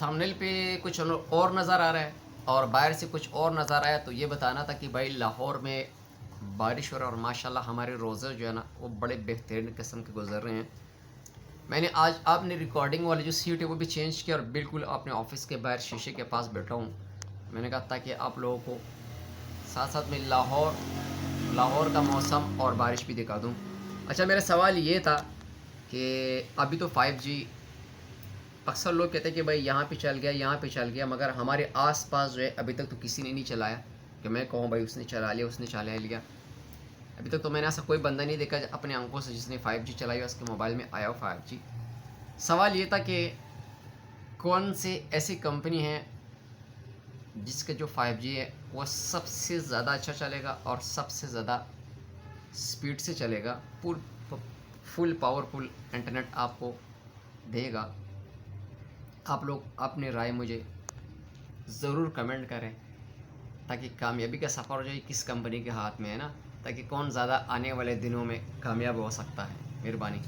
Thumbnail पे कुछ और नज़र आ रहा है और बाहर से कुछ और नज़र आया, तो ये बताना था कि भाई लाहौर में बारिश हो रहा है और माशाल्लाह हमारे रोज़े जो है ना वो बड़े बेहतरीन किस्म के गुजर रहे हैं। मैंने आज आपने रिकॉर्डिंग वाली जो सीट है वो भी चेंज किया और बिल्कुल अपने ऑफिस के बाहर शीशे के पास बैठा हूँ। मैंने कहा ताकि आप लोगों को साथ साथ में लाहौर का मौसम और बारिश भी दिखा दूँ। अच्छा, मेरा सवाल ये था कि अभी तो 5G, अक्सर लोग कहते हैं कि भाई यहाँ पे चल गया, यहाँ पे चल गया, मगर हमारे आस-पास जो है अभी तक तो किसी ने नहीं चलाया कि मैं कहूँ भाई उसने चला लिया, उसने चला लिया। अभी तक तो मैंने ऐसा कोई बंदा नहीं देखा अपने आंखों से जिसने 5G चलाई हो, उसके मोबाइल में आया हो 5G। सवाल ये था कि कौन से ऐसी कंपनी है जिसका जो 5G है वो सबसे ज़्यादा अच्छा चलेगा और सबसे ज़्यादा स्पीड से चलेगा, फुल पावरफुल इंटरनेट आपको देगा। आप लोग अपनी राय मुझे ज़रूर कमेंट करें ताकि कामयाबी का सफ़र जो है किस कंपनी के हाथ में है ना, ताकि कौन ज़्यादा आने वाले दिनों में कामयाब हो सकता है। मेहरबानी।